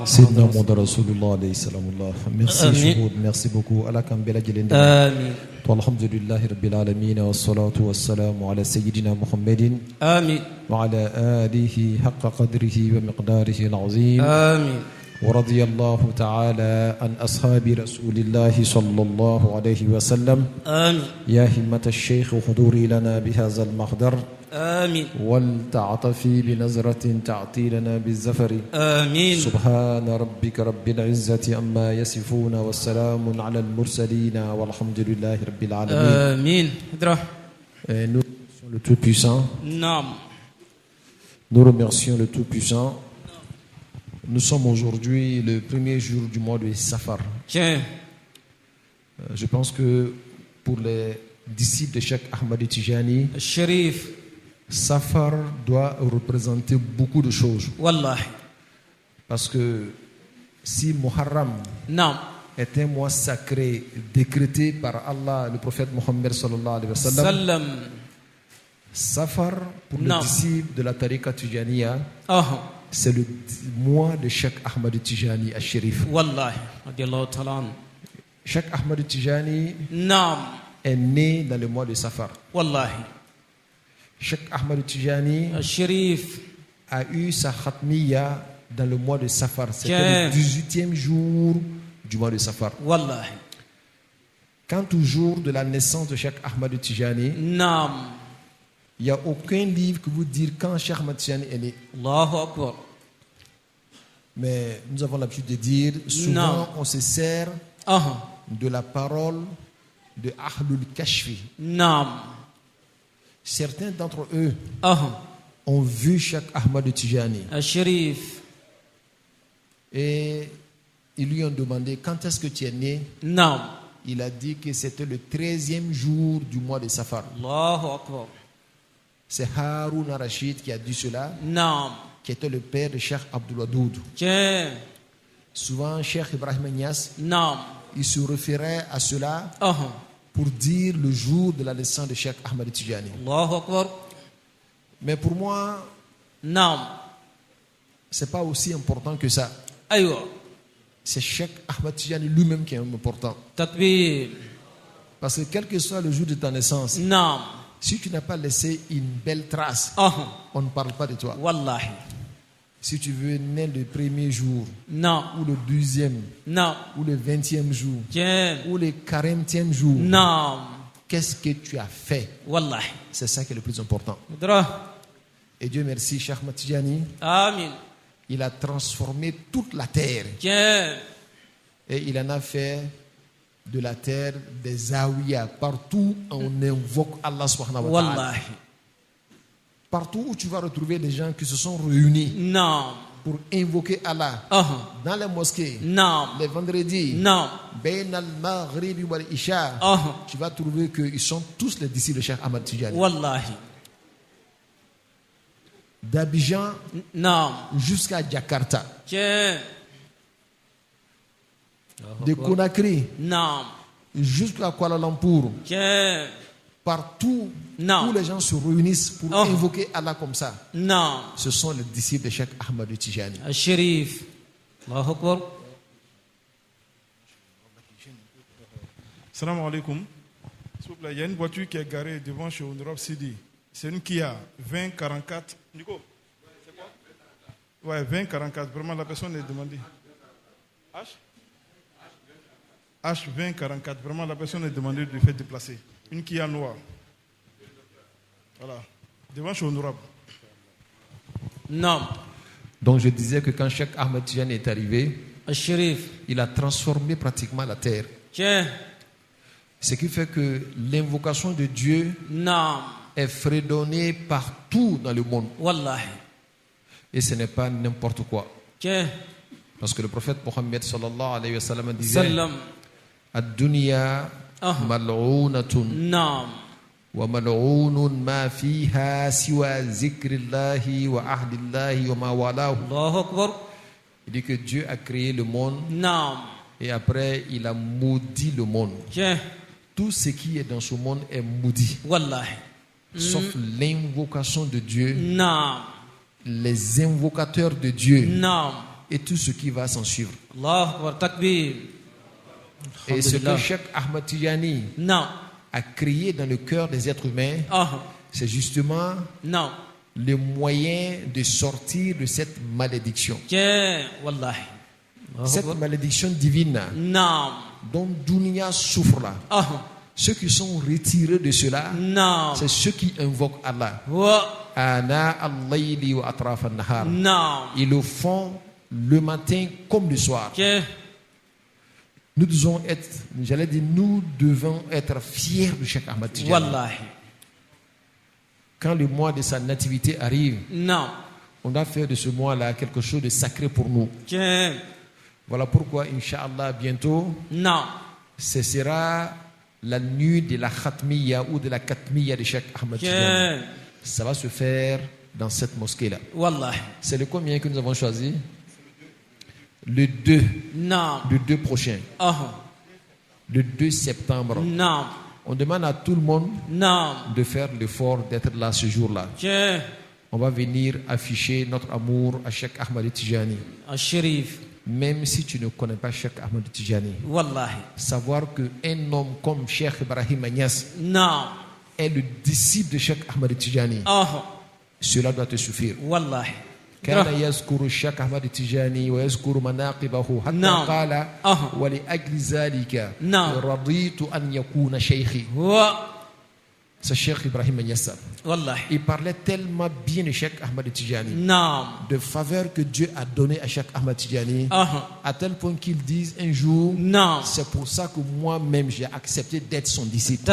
سيدنا محمد رسول الله عليه السلام الله. Merci شهود, merci beaucoup. Allah kan bela jelen. آمين. والحمد لله رب العالمين والصلاة والسلام على سيدنا محمد. آمين. وعلى آله حق قدره ومقداره العظيم. آمين. ورضي الله تعالى عن أصحاب رسول الله صلى الله عليه وسلم. آمين. يا همة الشيخ حضوري لنا بهذا المحضر. آمين. ولتعطفي بنظرة تعطي لنا بالزفر. آمين. سبحان ربك رب العزة عما يصفون والسلام على المرسلين والحمد لله رب العالمين. آمين. Nous remercions le Tout-Puissant. نعم. Nous remercions le Tout-Puissant. Nous sommes aujourd'hui le premier jour du mois de Safar. Tiens. Je pense que pour les disciples de Cheikh Ahmad Tijani, Sharif, Safar doit représenter beaucoup de choses. Wallah. Parce que si Muharram Non. est un mois sacré décrété par Allah, le prophète Mohammed sallallahu alayhi wa sallam, Safar pour les disciples de la tariqa Tijaniya, c'est le mois de Cheikh Ahmad Tijani al-Sharif. Wallah. Radiallahu ta'ala. Cheikh Ahmad Tijani est né dans le mois de Safar. Wallahi. Cheikh Ahmad Tijani al-Sharif a eu sa khatmiya dans le mois de Safar. C'était le 18e jour du mois de Safar. Wallahi. Quant au jour de la naissance de Cheikh Ahmad Tijani, il n'y a aucun livre qui vous dit quand Cheikh Ahmad Tijani est né. Allahu Akbar. Mais nous avons l'habitude de dire, souvent on se sert de la parole de Ahlul Kashfi. Certains d'entre eux ont vu Cheikh Ahmad Tijani. Al-Sharif. Et ils lui ont demandé quand est-ce que tu es né. Il a dit que c'était le 13e jour du mois de Safar. Allahu Akbar. C'est Haroun Rashid qui a dit cela, qui était le père de Cheikh Abdul Wadoud. Souvent, Cheikh Ibrahim Niass, il se référait à cela pour dire le jour de la naissance de Cheikh Ahmad Tijani. Allahu Akbar. Mais pour moi, c'est pas aussi important que ça. C'est Cheikh Ahmad Tijani lui-même qui est important. Parce que quel que soit le jour de ta naissance, si tu n'as pas laissé une belle trace, on ne parle pas de toi. Wallahi. Si tu veux naître le premier jour, ou le 12e, ou le 20e jour, ou le 40e jour, qu'est-ce que tu as fait? Wallahi. C'est ça qui est le plus important. Et Dieu merci, Cheikh Ahmad Tijani, il a transformé toute la terre. Et il en a fait de la terre des zawiyas. Partout on invoque Allah subhanahu wa ta'ala. Partout où tu vas retrouver des gens qui se sont réunis pour invoquer Allah, dans les mosquées, les vendredis, Bain al-Maghrib wal Isha, tu vas trouver qu'ils sont tous les disciples de Cheikh Ahmad Tijani. Wallahi. D'Abidjan jusqu'à Jakarta. De Conakry jusqu'à Kuala Lumpur. Partout où les gens se réunissent pour invoquer Allah comme ça, ce sont les disciples de Cheikh Ahmad Tijani. Al-Sharif. Allahu Akbar. Salam alaikum. S'il vous plaît, il y a une voiture qui est garée devant chez Honorable Sidi. C'est une Kia 2044. Nico, c'est quoi? Ouais, 2044. Vraiment, la personne est demandée. H2044. Vraiment, la personne est demandée de faire déplacer. Une Kia noire. Voilà. Devant chez Honorable. Donc je disais que quand Cheikh Ahmad Tijani est arrivé, Al-Sharif, il a transformé pratiquement la terre. Ce qui fait que l'invocation de Dieu est fredonnée partout dans le monde. Wallahi. Et ce n'est pas n'importe quoi. Parce que le prophète Mohammed sallallahu alayhi wa sallam disait Ad-dunya mal'ounatun wa mal'ounun ma fiha siwa zikrillahi wa ahdillahi wa ma walahu. Allahu Akbar. Il dit que Dieu a créé le monde et après il a maudit le monde. Tout ce qui est dans ce monde est maudit. Wallahi. Sauf l'invocation de Dieu. Les invocateurs de Dieu Et tout ce qui va s'en suivre. Allahu Akbar, takbir. Et ce que Cheikh Ahmad Tijani a créé dans le cœur des êtres humains, c'est justement le moyen de sortir de cette malédiction. Cette malédiction divine dont Dunia souffre là. Ceux qui sont retirés de cela, c'est ceux qui invoquent Allah. Ils le font le matin comme le soir. Nous devons être fiers de Cheikh Ahmad Tijani. Quand le mois de sa nativité arrive, on doit faire de ce mois-là quelque chose de sacré pour nous. Voilà pourquoi, Inch'Allah, bientôt, ce sera la nuit de la Khatmiya ou de la Katmiya de Cheikh Ahmad Tijani. Ça va se faire dans cette mosquée-là. C'est le combien que nous avons choisi? Le 2. Le 2 prochain. Le 2 septembre. On demande à tout le monde de faire l'effort d'être là ce jour-là. On va venir afficher notre amour à Cheikh Ahmad Tijani. Même si tu ne connais pas Cheikh Ahmad Tijani. Savoir qu'un homme comme Cheikh Ibrahim Niass est le disciple de Cheikh Ahmad Tijani. Cela doit te suffire. كان يذكر الشيخ أحمد التجاني ويذكر مناقبه حتى قال ولأجل ذلك رضيت أن يكون شيخي. C'est Cheikh Ibrahim Niass. Il parlait tellement bien de Cheikh Ahmad Tijani, de faveur que Dieu a donné à Cheikh Ahmad Tijani, à tel point qu'ils disent un jour, c'est pour ça que moi-même j'ai accepté d'être son disciple.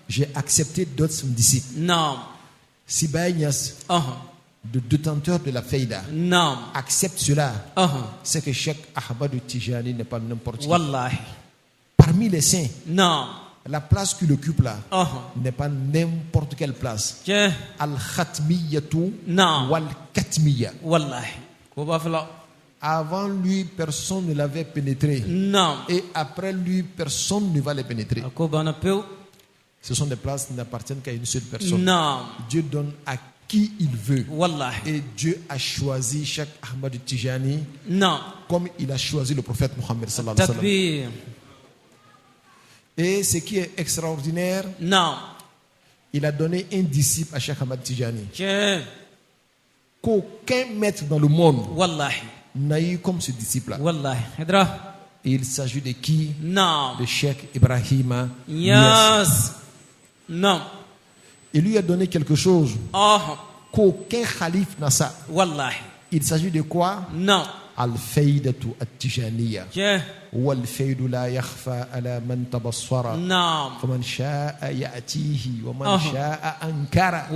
J'ai accepté d'être son disciple. Si Baye Niass, le détenteur de la Faïda, accepte cela, c'est que Cheikh Ahmad Tijani n'est pas n'importe qui. Parmi les saints, la place qu'il occupe là n'est pas n'importe quelle place. Al-Khatmiyatu wal-Katmiya. Avant lui, personne ne l'avait pénétré. Et après lui, personne ne va les pénétrer. Ce sont des places qui n'appartiennent qu'à une seule personne. Dieu donne à qui il veut. Et Dieu a choisi Cheikh Ahmad Tijani comme il a choisi le prophète Mohammed sallallahu alayhi wa sallam. Et ce qui est extraordinaire, il a donné un disciple à Cheikh Ahmad Tijani qu'aucun maître dans le monde n'a eu comme ce disciple-là. Il s'agit de qui? De Cheikh Ibrahim Niass. Il lui a donné quelque chose qu'aucun khalif n'a ça. Il s'agit de quoi? Al-Faydatu at-Tijaniyya. Wal-Faydu la yakhfa ala man tabassara. Faman sha'a ya'tihi wa man sha'a ankara.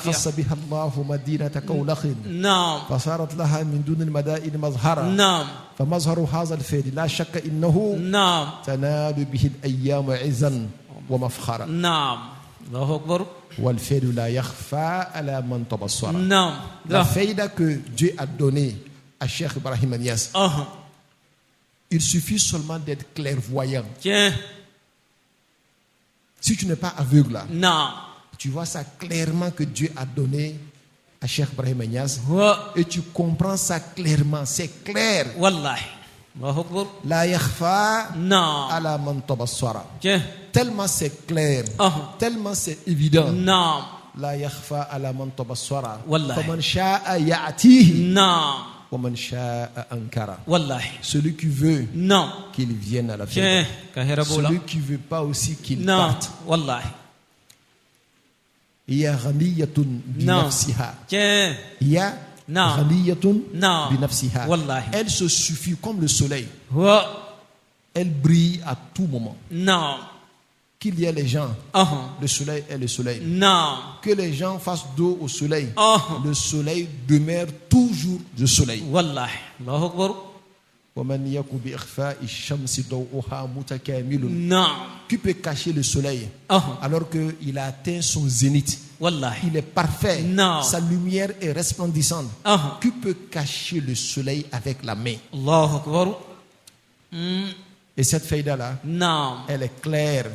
Khassa biha Allahu madinata Kawlakhin. Fasarat laha min dun al-madain mazhara. فمظهر هذا الفيد لا شك إنه تنال به الأيام عزا ومفخرا. الله أكبر. والفيد لا يخفى على من تبصر. La faïda que Dieu a donnée à Cheikh Ibrahim Niass, il suffit seulement d'être clairvoyant. Si tu n'es pas aveugle là, tu vois ça clairement que Dieu a donné à Cheikh Ibrahim Niass, et tu comprends ça clairement, c'est clair. La yakhfa ala man tabassara. Tellement c'est clair, tellement c'est évident. La yakhfa ala man tabassara. Faman sha'a ya'tihi wa man sha'a ankara. Celui qui veut qu'il vienne à la fête, celui qui veut pas aussi qu'il parte. هي غنية بنفسها. هي غنية بنفسها. Elle se suffit comme le soleil. Elle brille à tout moment. Qu'il y ait les gens, le soleil est le soleil. Que les gens fassent dos au soleil, le soleil demeure toujours le soleil. Qui peut cacher le soleil alors qu'il a atteint son zénith? Il est parfait, sa lumière est resplendissante. Qui peut cacher le soleil avec la main? Et cette faïda là, elle est claire.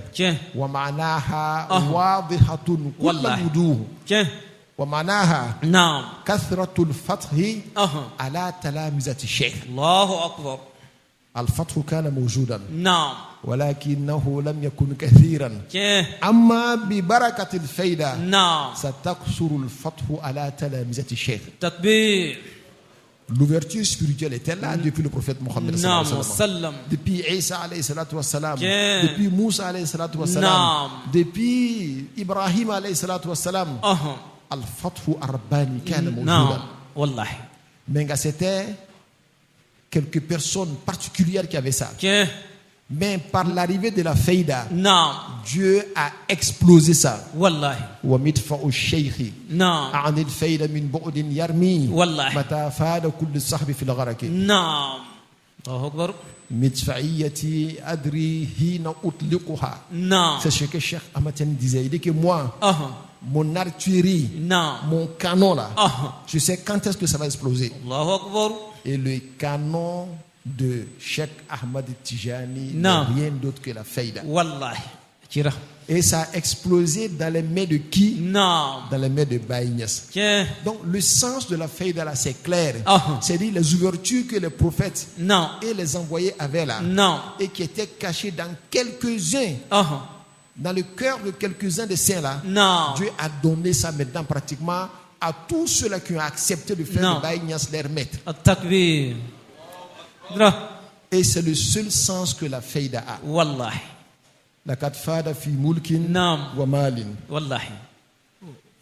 ومعناها نعم كثرة الفتح على تلامذة الشيخ. الله أكبر. الفتح كان موجودا نعم ولكنه لم يكن كثيرا. أما ببركة الفيدة نعم ستكثر الفتح على تلامذة الشيخ. تكبير. L'ouverture spirituelle était là depuis le prophète Mohammed sallallahu alayhi wa sallam. Depuis Isa alayhi salatu wa salam. Depuis Moussa alayhi salatu wa salam. Depuis Ibrahim alayhi salatu wa salam. Al-Fathu Arbani kana mawjoudan. Wallahi. Mais c'était quelques personnes particulières qui avaient ça. Mais par l'arrivée de la Faïda, Dieu a explosé ça. Wallahi. Wa midfa'u shaykhi. A'anil Faïda min bu'din yarmi. Wallahi. Mata fada kullu sahbi fil gharaki. Naam. Allahu Akbar. Midfa'iyati adri hina utliquha. C'est ce que Cheikh Ahmad Tidiane disait. Il dit que moi, mon artillerie, mon canon là, je sais quand est-ce que ça va exploser. Allahu Akbar. Et le canon de Cheikh Ahmad Tijani n'est rien d'autre que la Faïda. Wallahi. Et ça a explosé dans les mains de qui? Dans les mains de Baye Niass. Donc le sens de la Faïda là, c'est clair. C'est-à-dire les ouvertures que les prophètes et les envoyés avaient là, et qui étaient cachées dans quelques-uns, dans le cœur de quelques-uns des saints là. Dieu a donné ça maintenant pratiquement à tous ceux-là qui ont accepté de faire de Baye Niass leur maître. Takbir. Et c'est le seul sens que la Faïda a. Wallahi. لقد فاد في ملك ومال والله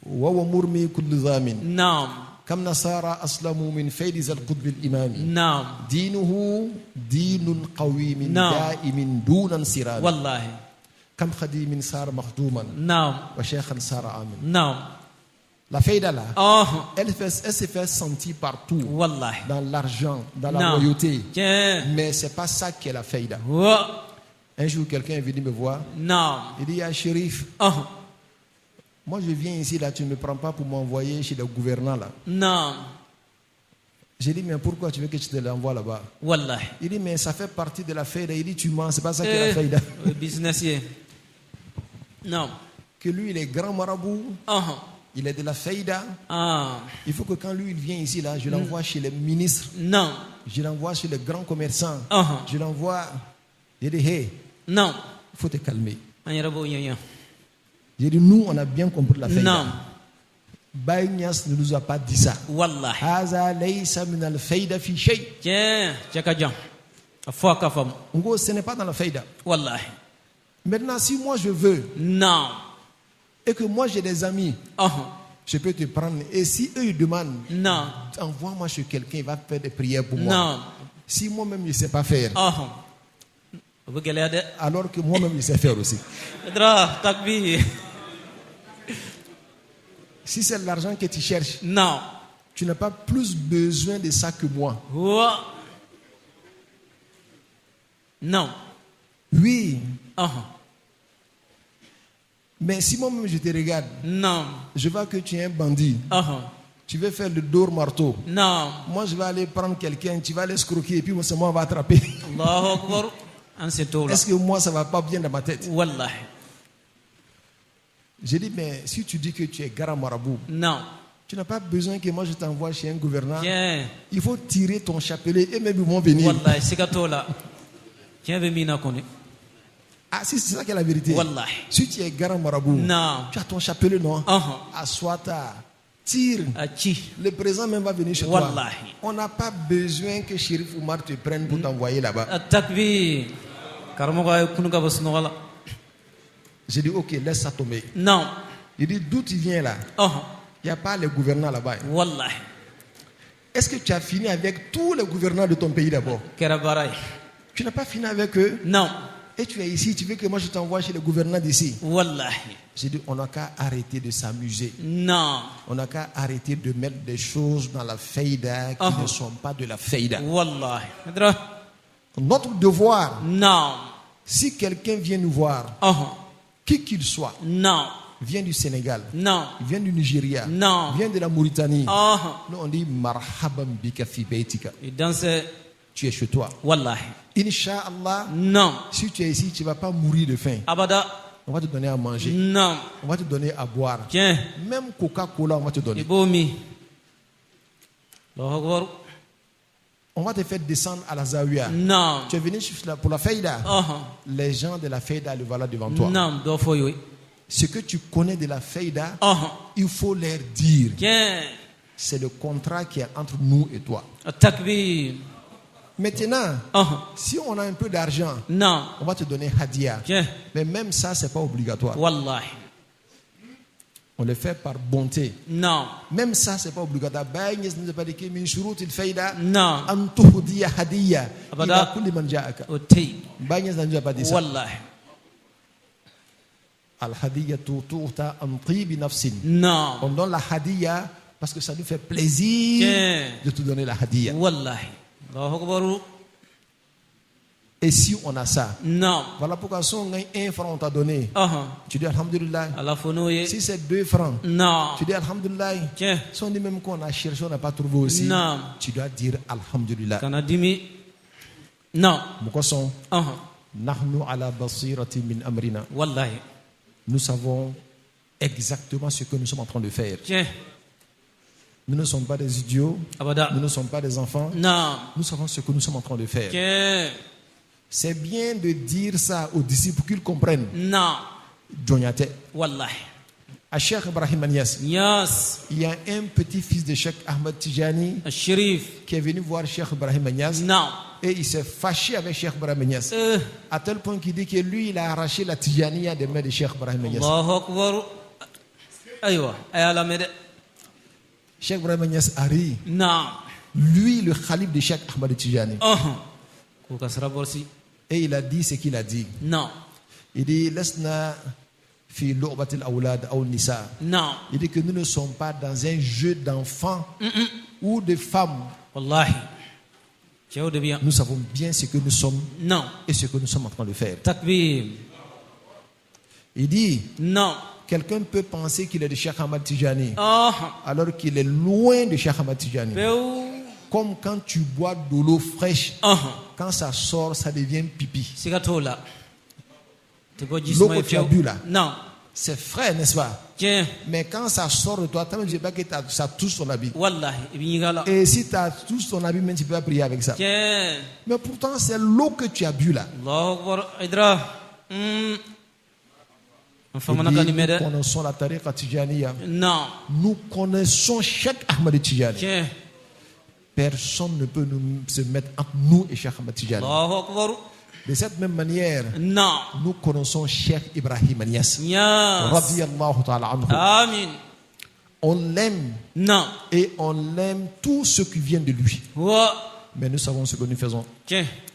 وهو مرمي كل ظام نعم كم نصارى أسلموا من فيض ذا القطب الإمام نعم دينه دين قويم دائم دون انصرام والله كم خديم صار مخدوما نعم وشيخا صار آمن. نعم. La Faïda là, elle se fait sentir partout. Wallahi. Dans l'argent, dans la royauté. Mais c'est pas ça qui est la Faïda. Un jour, quelqu'un est venu me voir. Il dit, ah, Chérif, moi je viens ici, là, tu ne me prends pas pour m'envoyer chez le gouvernant là. J'ai dit, mais pourquoi tu veux que je te l'envoie là-bas? Wallahi. Il dit, mais ça fait partie de la Faïda. Il dit, tu mens, c'est pas ça qui est la Faïda. Businessier. Non. Que lui, il est grand marabout. Il est de la Faïda. Il faut que quand lui, il vient ici, là, je l'envoie chez les ministres. Je l'envoie chez les grands commerçants. Je l'envoie. J'ai dit, hey. Non. Il faut te calmer. J'ai dit, nous, on a bien compris la Faïda. Non. Baye Niass ne nous a pas dit ça. Wallahi. Haza laysa min al-Faïda fi shay. Ce n'est pas dans la Faïda. Wallahi. Maintenant, si moi je veux. Non. Et que moi j'ai des amis. Je peux te prendre. Et si eux ils demandent. Non. Envoie-moi chez quelqu'un, il va faire des prières pour moi. Non. Si moi-même je ne sais pas faire. Alors que moi-même je sais faire aussi. Si c'est l'argent que tu cherches, non, tu n'as pas plus besoin de ça que moi. Non. Oui. Mais si moi-même je te regarde, non, je vois que tu es un bandit. Tu veux faire le dor marteau. Non. Moi je vais aller prendre quelqu'un, tu vas l'escroquer et puis moi on va attraper. Allahu Akbar. Est-ce que moi ça va pas bien dans ma tête? Wallahi. J'ai dit, mais si tu dis que tu es grand marabout, non, tu n'as pas besoin que moi je t'envoie chez un gouverneur. Il faut tirer ton chapelet et même ils vont venir. Wallahi, c'est là. Ah, si c'est ça qui est la vérité. Wallahi. Si tu es grand marabout, non, tu as ton chapelet, non? Assois-toi, tire. Le président même va venir chez toi. On n'a pas besoin que Chérif Oumar te prenne pour t'envoyer là-bas. J'ai dit, ok, laisse ça tomber. Non. Il dit, d'où tu viens là? Il n'y a pas les gouvernants là-bas. Wallahi. Est-ce que tu as fini avec tous les gouvernants de ton pays d'abord? Tu n'as pas fini avec eux? Non. Et tu es ici, tu veux que moi je t'envoie chez les gouvernants d'ici? Wallahi. J'ai dit, on n'a qu'à arrêter de s'amuser. Non. On n'a qu'à arrêter de mettre des choses dans la faïda qui ne sont pas de la faïda. Wallahi. Notre devoir, non, si quelqu'un vient nous voir, qui qu'il soit, non, vient du Sénégal, non, vient du Nigeria, non, vient de la Mauritanie, nous on dit marhaban bika fi baytika. Et dans ce, tu es chez toi. Wallahi. Inch'Allah, non, si tu es ici, tu ne vas pas mourir de faim. Abada. On va te donner à manger. Non. On va te donner à boire. Tiens. Même Coca-Cola, on va te donner. On va te faire descendre à la Zawiya. Non. Tu es venu pour la Faïda. Les gens de la Faïda le voilà devant toi. Non. Ce que tu connais de la Faïda, il faut leur dire. C'est le contrat qui est entre nous et toi. Takbir. Maintenant, si on a un peu d'argent, on va te donner hadiya. Mais même ça, c'est pas obligatoire. Wallahi. On le fait par bonté. Non. Même ça, c'est pas obligatoire. Ne pas dire que min shurut al-faida an tuhdiya hadiya ila kulli man ja'aka. Bagnes n'a pas dit ça. Wallahi. Al-hadiyatu tu'ta an tibi nafsin. Non. On donne la hadiya parce que ça nous fait plaisir de te donner la hadiya. Wallahi. Allahu Akbar. Et si on a ça, non. Voilà pourquoi si on gagne 1 franc, on t'a donné. Tu dis Alhamdulillah. Si c'est 2 francs, non. Tu dis Alhamdulillah. Si on dit même qu'on a cherché, on n'a pas trouvé aussi, non. Tu dois dire Alhamdulillah. Non. Nahnu ala basirati min amrina. Wallahi. Nous savons exactement ce que nous sommes en train de faire. Nous ne sommes pas des idiots. Nous ne sommes pas des enfants. Non. Nous savons ce que nous sommes en train de faire. C'est bien de dire ça aux disciples pour qu'ils comprennent. Non. Djonyate. Wallahi. À Cheikh Ibrahim Niass. Yes. Il y a un petit-fils de Cheikh Ahmed Tijani qui est venu voir Cheikh Ibrahim Niass. Non. Et il s'est fâché avec Cheikh Ibrahim Niass. À tel point qu'il dit que lui, il a arraché la Tijaniya des mains de Cheikh Ibrahim Niass. Allahu Akbar. Aywa. Ayala mede. Cheikh Ibrahim Niass a ri. Non. Lui, le Khalif de Cheikh Ahmed Tijani. Et il a dit ce qu'il a dit. Non. Il dit Lasna fi lu'batil awlad aw nisa. Non. Il dit que nous ne sommes pas dans un jeu d'enfants ou de femmes. Wallahi. Nous savons bien ce que nous sommes. Non. Et ce que nous sommes en train de faire. Takbir. Il dit non. Quelqu'un peut penser qu'il est de Cheikh Ahmad Tijani alors qu'il est loin de Cheikh Ahmad Tijani. Comme quand tu bois de l'eau fraîche, quand ça sort, ça devient pipi. L'eau que tu as bu là, c'est frais, n'est-ce pas? Mais quand ça sort de toi, tu ne sais pas que ça touche ton habit. Et si tu touches ton habit, même tu peux pas prier avec ça. Mais pourtant, c'est l'eau que tu as bu là. Nous connaissons la tariqa Tijaniya. Nous connaissons Cheikh Ahmed Tijani. Personne ne peut se mettre entre nous et Cheikh Ahmed Tijani. De cette même manière, nous connaissons Cheikh Ibrahim Niass. Radiyallahu ta'ala anhu. Amin. On l'aime. Et on aime tout ce qui vient de lui. Mais nous savons ce que nous faisons.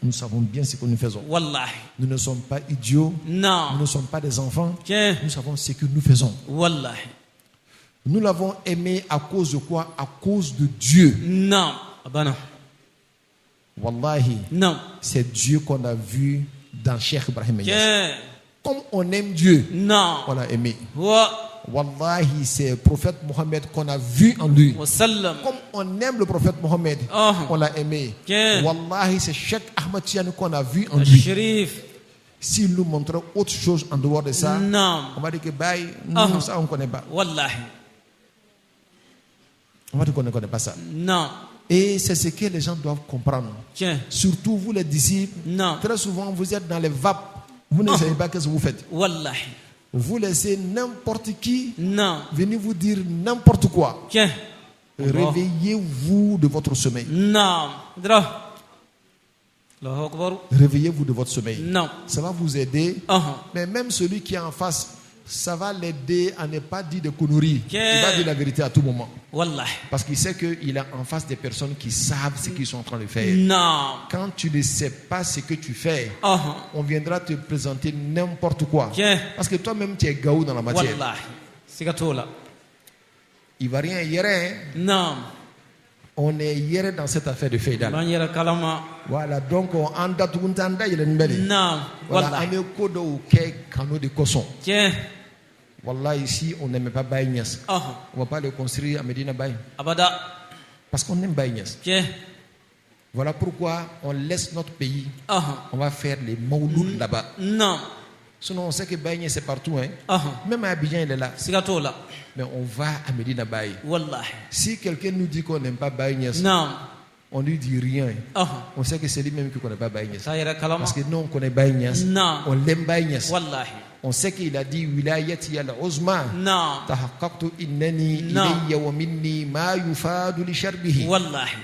Nous savons bien ce que nous faisons. Wallahi. Nous ne sommes pas idiots. Non. Nous ne sommes pas des enfants. Nous savons ce que nous faisons. Wallahi. Nous l'avons aimé à cause de quoi? À cause de Dieu. Non. Abana. Wallahi. Non. C'est Dieu qu'on a vu dans Cheikh Ibrahim Niass. Comme on aime Dieu, on l'a aimé. Wallahi, c'est le prophète Mohammed qu'on a vu en lui. Comme on aime le prophète Mohammed, on l'a aimé. Wallahi, c'est Cheikh Ahmed Tijani qu'on a vu en lui. S'il nous montrait autre chose en dehors de ça, on va dire que nous, ça on ne connaît pas. Wallahi. On va dire qu'on ne connaît pas ça. Non. Et c'est ce que les gens doivent comprendre. Surtout vous les disciples. Très souvent vous êtes dans les vapes. Vous ne savez pas ce que vous faites. Wallahi. Vous laissez n'importe qui venir vous dire n'importe quoi. Réveillez-vous de votre sommeil. Réveillez-vous de votre sommeil. Ça va vous aider. Mais même celui qui est en face, ça va l'aider à ne pas dire de conneries. Il va dire la vérité à tout moment. Parce qu'il sait qu'il est en face des personnes qui savent ce qu'ils sont en train de faire. Quand tu ne sais pas ce que tu fais, on viendra te présenter n'importe quoi. Parce que toi-même tu es gaou dans la matière. Il ne va rien hier. On est hier dans cette affaire de Faïda. Voilà, donc on a tout le temps. Voilà, on est code au canot de Kosson. Wallah, ici, on n'aime pas Baye Niass. On ne va pas le construire à Medina Baye. Parce qu'on aime Baye Niass. Voilà pourquoi on laisse notre pays. On va faire les maulouds là-bas. Sinon, on sait que Baye c'est partout. Hein. Même à Abidjan, il est là. Mais on va à Medina Baye. Si quelqu'un nous dit qu'on n'aime pas Baye Niass, on ne lui dit rien. On sait que c'est lui-même qui ne connaît pas Baye Niass. Parce que nous, on connaît Baye Niass. On l'aime Baye Niass. On sait qu'il a dit wilayati al-uzma tahaqqaqtu innani ilayya wa minni ma yufadu li sharbihi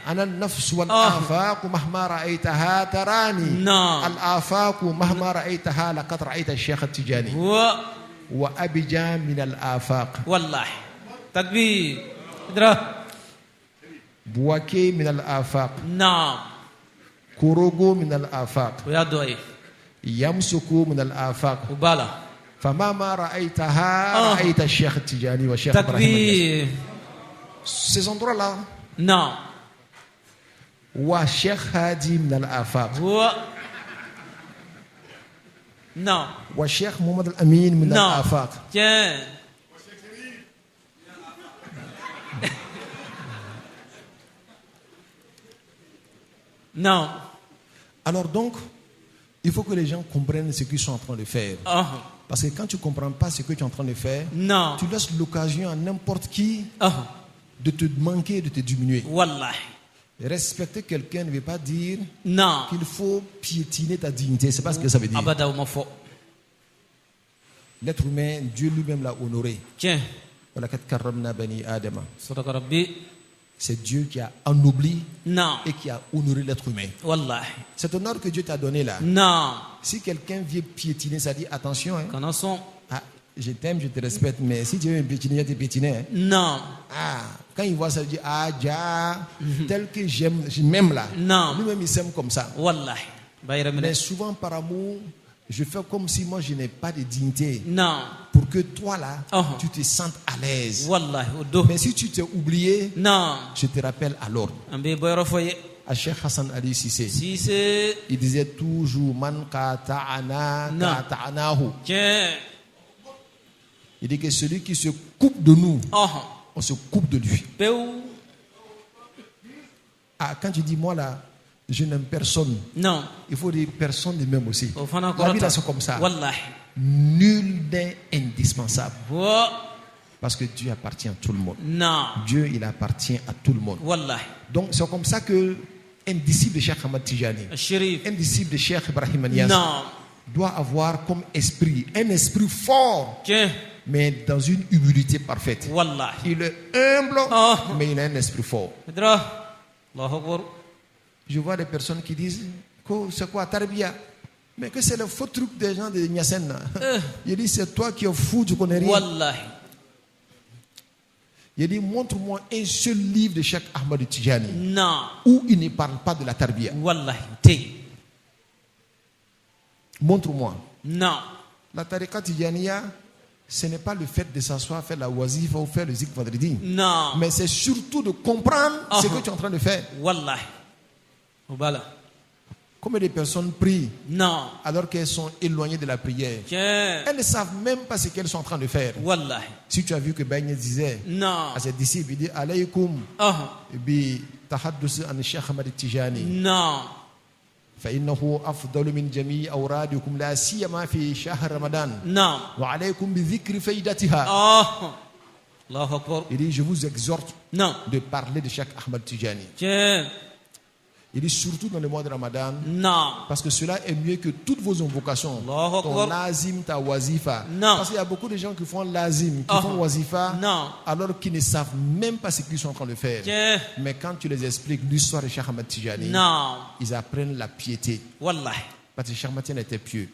ana an-nafs wal afaq mahma ra'aytaha tarani al-afaq mahma ra'aytaha laqad ra'ayta ash-shaykh at-tijani wa Abidjan min al-afaq wallahi takbir idra Bouaké min al-afaq naam Korogo min al-afaq ya doy Yamsuku min al-afaq ubala فما رأيتها رأيت الشيخ التجاني والشيخ إبراهيم. Ces endroits-là. Non. والشيخ هادي من الآفاق. Non. والشيخ محمد الأمين من الآفاق. Non. Alors donc, il faut que les gens comprennent ce qu'ils sont en train de faire. Parce que quand tu ne comprends pas ce que tu es en train de faire, tu laisses l'occasion à n'importe qui de te manquer, de te diminuer. Respecter quelqu'un ne veut pas dire qu'il faut piétiner ta dignité. C'est pas ce que ça veut dire. L'être humain, Dieu lui-même l'a honoré. C'est Dieu qui a ennobli et qui a honoré l'être humain. Cet honneur que Dieu t'a donné là. Si quelqu'un vient piétiner, ça dit attention. Hein. Je t'aime, je te respecte, mais si tu veux me piétiner, je te piétiner. Hein. Quand il voit ça, il dit tel que j'aime là. Lui-même il s'aime comme ça. Mais souvent par amour, je fais comme si moi je n'ai pas de dignité. Pour que toi là, tu te sentes à l'aise. Mais si tu t'es oublié, je te rappelle à l'ordre. À Cheikh Hassan Ali Cissé, il disait toujours Man kata'ana kata'anahu. Il dit que celui qui se coupe de nous, on se coupe de lui. Quand tu dis moi là, je n'aime personne. Non. Il faut dire personne ne m'aime aussi. La vie là c'est comme ça. Nul n'est indispensable. Parce que Dieu appartient à tout le monde. Dieu il appartient à tout le monde. Donc c'est comme ça que un disciple de Cheikh Ahmad Tijani, un disciple de Cheikh Ibrahim Niass doit avoir comme esprit, un esprit fort, mais dans une humilité parfaite. Il est humble, mais il a un esprit fort. Je vois des personnes qui disent que c'est quoi Tarbiya, mais que c'est le faux truc des gens de Niassen. Il dit c'est toi qui es fou, tu connais rien. Il dit montre-moi un seul livre de Cheikh Ahmad Tijani où il ne parle pas de la Tarbiya. Montre-moi. La tariqa Tijaniya, ce n'est pas le fait de s'asseoir, faire la wazifa ou faire le zik vendredi. Mais c'est surtout de comprendre ce que tu es en train de faire. Combien de personnes prient alors qu'elles sont éloignées de la prière? Elles ne savent même pas ce qu'elles sont en train de faire. Si tu as vu que Baye disait à ses disciples, il dit alaykum bi tahaddus an Cheikh Ahmad Tijani فإنه أفضل من جميع أورادكم لا سيما في شهر رمضان وعليكم بذكر فائدتها. الله أكبر. Il dit je vous exhorte de parler de Cheikh Ahmad Tijani. Il dit surtout dans le mois de Ramadan, parce que cela est mieux que toutes vos invocations, ton lazim, ta wazifa. Parce qu'il y a beaucoup de gens qui font lazim, qui font wazifa, alors qu'ils ne savent même pas ce qu'ils sont en train de faire. Mais quand tu les expliques l'histoire de Cheikh Ahmad Tijani, ils apprennent la piété. Parce que Cheikh Ahmad Tijani était pieux.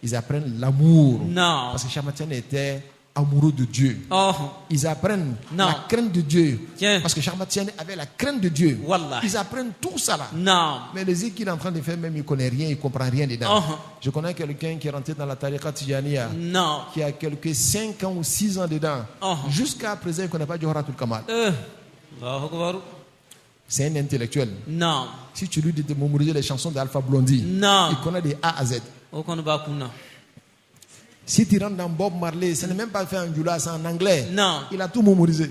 Ils apprennent l'amour. Parce que Cheikh Ahmad Tijani était amoureux de Dieu. Ils apprennent la crainte de Dieu. Parce que Cheikh Ahmad Tijani avait la crainte de Dieu. Ils apprennent tout ça là. Mais le zik qu'il est en train de faire, même il ne connaît rien, il ne comprend rien dedans. Je connais quelqu'un qui est rentré dans la tariqa Tijaniya, qui a quelques 5 ans ou 6 ans dedans. Jusqu'à présent, il ne connaît pas Jawharatul Kamal. C'est un intellectuel. Si tu lui dis de mémoriser les chansons d'Alpha Blondy, il connaît des A à Z. Si tu rentres dans Bob Marley, ce n'est même pas fait en Jula, c'est en anglais. Il a tout mémorisé.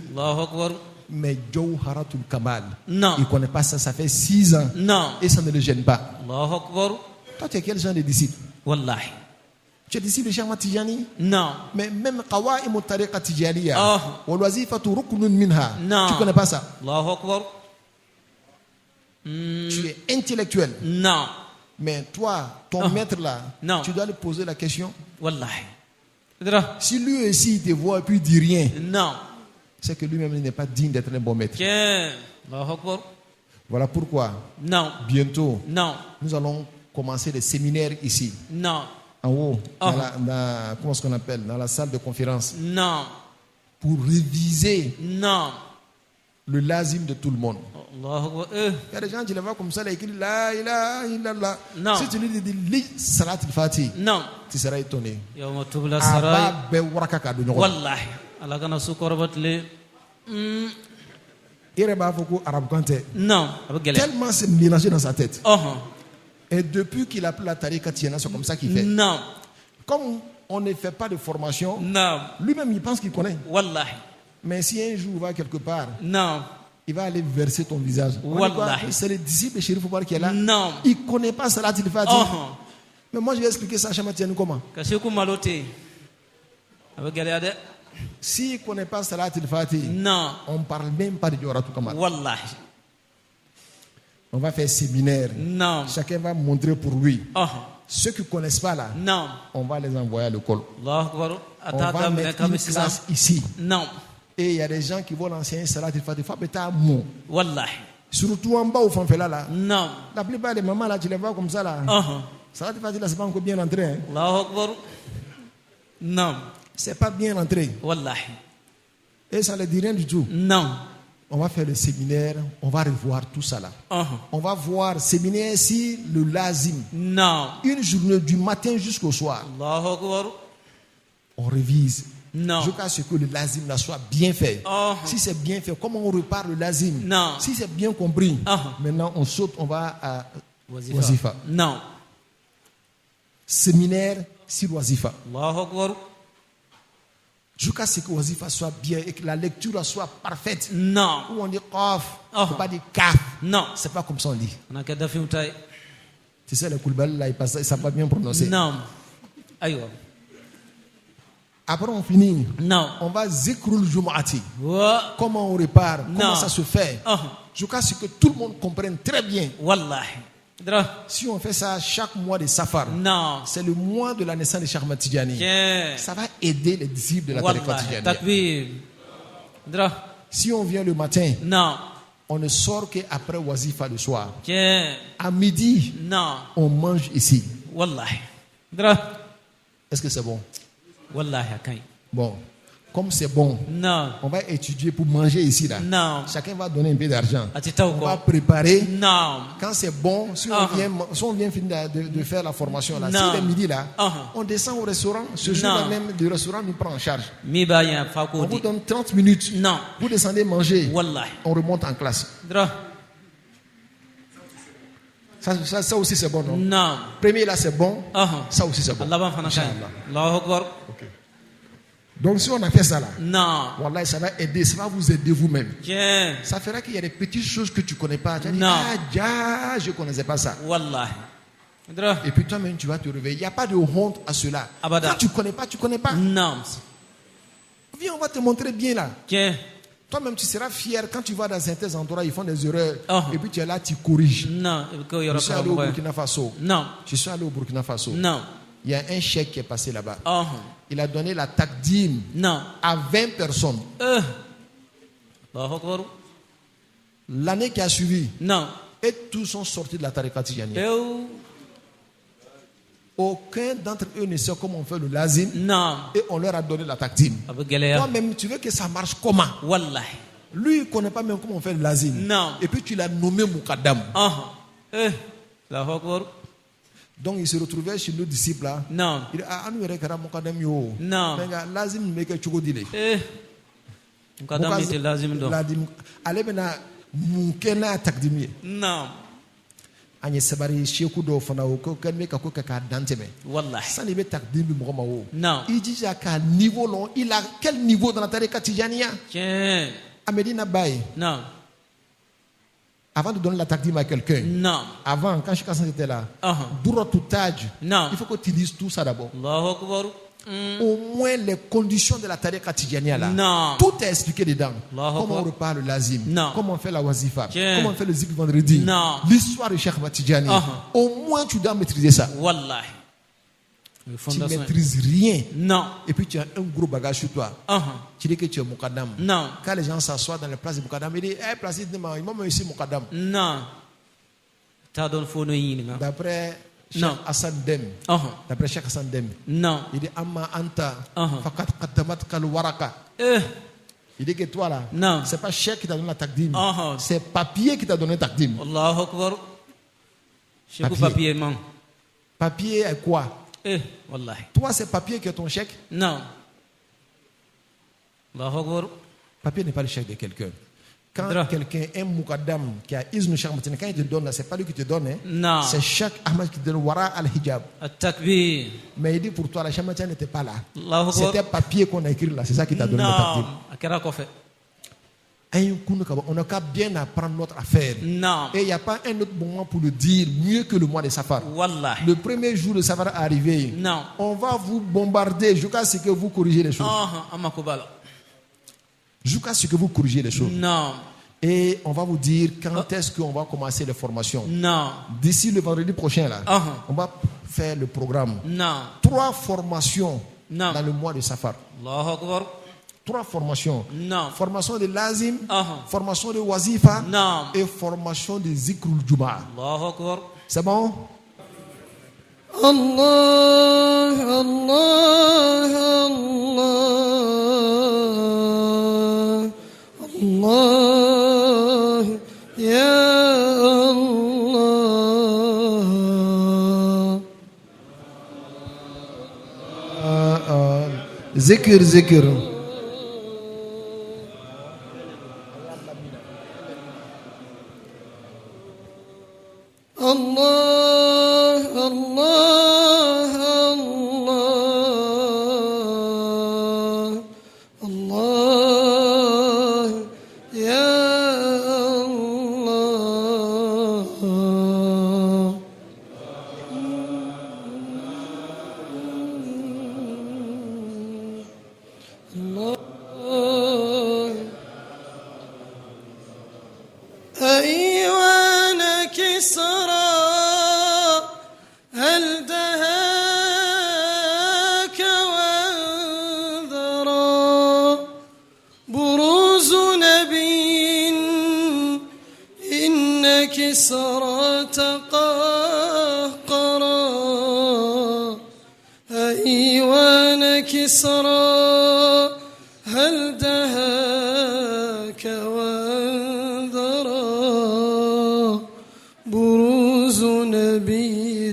Mais Jawharatul Kamal, il ne connaît pas ça, ça fait 6 ans. Et ça ne le gêne pas. Toi, tu es quel genre de disciple? Tu es disciple de Cheikh Ahmad Tijani? Non. Mais même Qawaim al-Tariqa Tijaniya, wa al-wazifatu ruknun minha. Non. Tu connais pas ça? Allahu Akbar. Tu es intellectuel. Non. Mais toi, ton maître là, non. tu dois lui poser la question. Wallahi. Si lui aussi te voit et puis il dit rien, non, c'est que lui-même n'est pas digne d'être un bon maître. Voilà pourquoi, bientôt, nous allons commencer des séminaires ici. Non. En haut, comment est-ce qu'on appelle? Dans la salle de conférence. Non. Pour réviser. Non. Le lazim de tout le monde. Il y a des gens qui les voient comme ça, ils écrivent la ilaha illallah. Non. Si tu lui dis lis salat al-Fatih, non, tu seras étonné. Wallahi. Non. Tellement c'est mélangé dans sa tête. Et depuis qu'il a pris la tariqa Tijaniya, c'est comme ça qu'il fait. Non. Comme on ne fait pas de formation, non, lui-même il pense qu'il connaît. Wallahi. Mais si un jour il va quelque part, non, il va aller verser ton visage. C'est le disciple de Chérif Omar qui est là. Non. Il ne connaît pas Salat al-Fatih. Mais moi je vais expliquer ça à Cheikh Ahmad Tijani comment. S'il ne connaît pas Salat al-Fatih, on ne parle même pas de Jawharatul Kamal. Wallahi. On va faire séminaire. Non. Chacun va montrer pour lui. Ceux qui ne connaissent pas là, on va les envoyer à l'école. On va mettre une classe ici. Non. Et il y a des gens qui vont enseigner Salat al-Fatih. Wallahi. Surtout en bas au Fanfela là. Non. La plupart des mamans là, tu les vois comme ça là. Salat al-Fatih là, c'est pas encore bien entré. Hein. Allahu Akbar. Non. C'est pas bien entré. Wallahi. Et ça ne dit rien du tout. Non. On va faire le séminaire, on va revoir tout ça là. On va voir séminaire si le lazim. Non. Une journée du matin jusqu'au soir. Allahu Akbar. On révise. Non. Jusqu'à ce que le lazim là soit bien fait. Si c'est bien fait, comment on repart le lazim? Non. Si c'est bien compris, maintenant on saute, on va à Wazifa. Non. Séminaire sur Wazifa. Allahu Akbar. Jusqu'à ce que Wazifa soit bien et que la lecture soit parfaite. Non. Où on dit qaf, on ne peut pas dire kaf. Non. C'est pas comme ça on dit. Tu sais, les Koulbal là, ils ne savent pas bien prononcer. Non. Aïwa. Après on finit. Non. On va zikrul jumu'ati. Comment on repart? Comment ça se fait? Jusqu'à ce que tout le monde comprenne très bien. Wallahi. Si on fait ça chaque mois de Safar, c'est le mois de la naissance de Cheikh Ahmad Tijani. Ça va aider les disciples de la tariqa Tijaniya. Si on vient le matin, on ne sort qu'après Wazifa le soir. À midi, on mange ici. Est-ce que c'est bon? Bon. Comme c'est bon, on va étudier pour manger ici là. Chacun va donner un peu d'argent. On va préparer. Quand c'est bon, si on vient finir de faire la formation là, si c'est midi là, on descend au restaurant. Ce jour-là même, le restaurant nous prend en charge. On vous donne 30 minutes. Vous descendez manger. On remonte en classe. Ça aussi c'est bon, non? Premier là c'est bon. Ça aussi c'est bon. Okay. Donc si on a fait ça là, Wallah, ça va aider, ça va vous aider vous-même. Ça fera qu'il y a des petites choses que tu ne connais pas. Tu vas dire, je ne connaissais pas ça. Wallahi. Et puis toi-même tu vas te réveiller. Il n'y a pas de honte à cela. Quand tu ne connais pas, tu ne connais pas. Non. Viens, on va te montrer bien là. Toi-même tu seras fier quand tu vas dans certains endroits, ils font des erreurs. Et puis tu es là, tu corriges. Je suis allé au Burkina Faso. Je suis allé au Burkina Faso. Il y a un chèque qui est passé là-bas. Il a donné la takdim à 20 personnes. L'année qui a suivi, et tous sont sortis de la tariqa Tijaniya. Aucun d'entre eux ne sait comment on fait le lazim. Et on leur a donné la takdim. Toi-même, tu veux que ça marche comment? Lui, il ne connaît pas même comment on fait le lazim. Et puis tu l'as nommé Mukaddam. Donc il se retrouvait chez nos disciples là. Il dit nous rekara Mukaddam yo. Mais lazim meke chugodile. Mukaddam était lazim donc. Allez maintenant mukena takdimiye. Anye sabari sheku do fana ko kan me ka ko ka danteme. Wallahi. Ça ne veut takdim bi mo mawo. Il dit à quel niveau long, il a quel niveau dans la tariqa Tijaniya? À Medina Baye. Avant de donner la takdim à quelqu'un, avant, quand Cheikh Hassan était là, il faut que tu dises tout ça d'abord. Au moins les conditions de la tariqa Tidjaniya là. Tout est expliqué dedans. Comment on repart le lazim, comment on fait la wazifa, comment on fait le zikr vendredi, l'histoire de Cheikh Tidjani. Au moins tu dois maîtriser ça. Wallahi. Tu ne maîtrises rien. Et puis tu as un gros bagage sur toi. Tu dis que tu es Moukadam. Quand les gens s'assoient dans les places de Moukadam, ils disent place de moi, ils m'ont ici Moukadam. D'après Cheikh Hassan Dem. D'après Cheikh Hassan Dem. Il dit Amma Anta Fakat Qaddamat Kal Waraka. Il dit que toi là, c'est pas Cheikh qui t'a donné la takdim, c'est papier qui t'a donné la takdim. Allahu Akbar. Papier. Papier est quoi? Toi, c'est papier qui est ton chèque? Non. Allahu Akbar. Papier n'est pas le chèque de quelqu'un. Quand quelqu'un est Moukadam qui a Iznu Cheikh Matina, quand il te donne là, c'est pas lui qui te donne. C'est Cheikh Ahmad qui te donne Wara al-Hijab. Mais il dit pour toi, la Cheikh Matina n'était pas là. C'était papier qu'on a écrit là, c'est ça qui t'a donné le takdim. On n'a qu'à bien apprendre notre affaire. Et il n'y a pas un autre moment pour le dire mieux que le mois de Safar. Le premier jour de Safar est arrivé. On va vous bombarder jusqu'à ce que vous corrigez les choses. Jusqu'à ce que vous corrigez les choses. Et on va vous dire quand est-ce qu'on va commencer les formations. D'ici le vendredi prochain, là, on va faire le programme. 3 formations dans le mois de Safar. 3 formations. Formation de Lazim, formation de Wazifa et formation de Zikrul Juma. C'est bon? Allah, Allah, Allah, Allah, Ya Allah. Zikr, zikr. Allah, Allah, Allah, Allah, Ya Allah. Allah. أيوان كسرى هل دهاك وانذرى بروز نبي إن كسرى تقهقرا أيوان كسرى هل دهاك وانذرى بروز نبي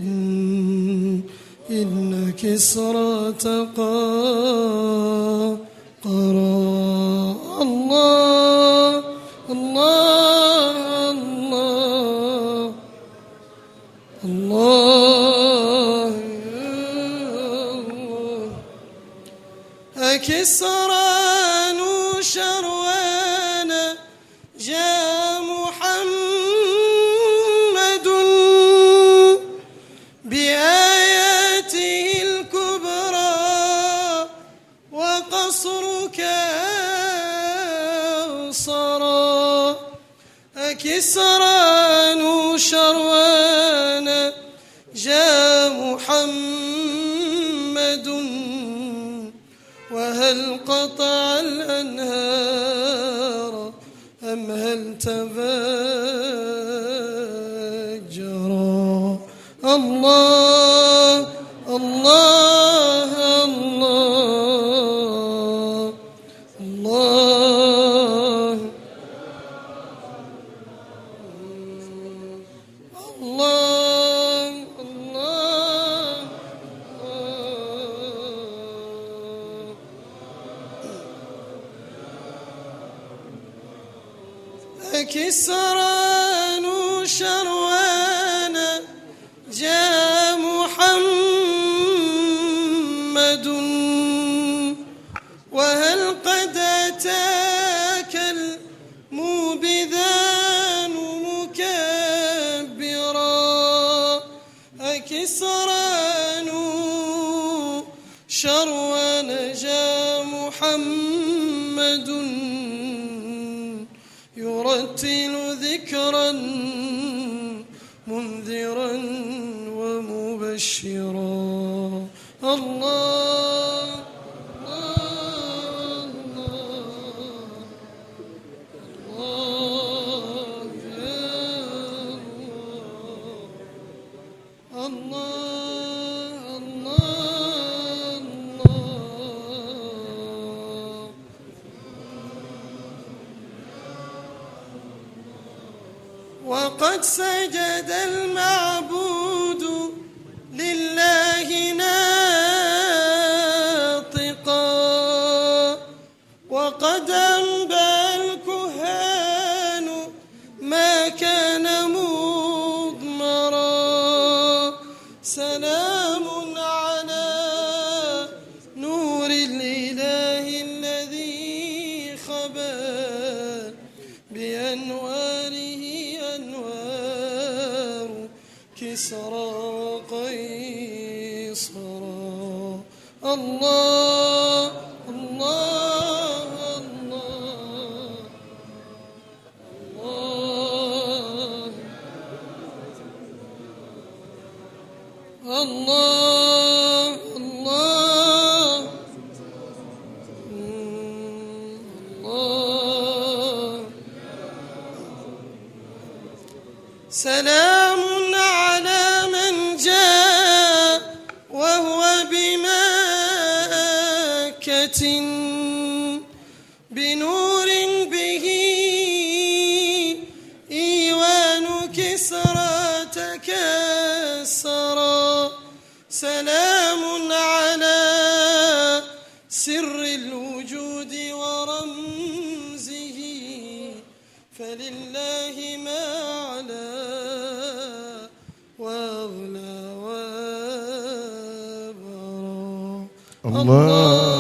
إن كسرى تقهقرا الله الله الله الله أكسرى نوشروان جاء محمد بآياته الكبرى وقصرك صرى أكسرى نوشروان جاء محمد وهل قطع الأنهار أم هل تفجرا الله الله الله الله الله كسرى نوشروان جاء محمد وهل قد أتاك الموبذان كسران شروان جاء محمد يرتل ذكرا منذرا ومبشرا. الله وقد سجد المعبود لله ناطقا وقد أنبى الكهان ما كان مضمرا. سلام على نور الإله الذي خبا بأنواره أنوار كسرى قيصرا. الله الله الله الله الله الله الله. سلام على من جاء وهو بمكة بنور به إيوان كسرى تكسرا. سلام على سر الوجود ورمزه فلله ما على وأغلى وأبرى. الله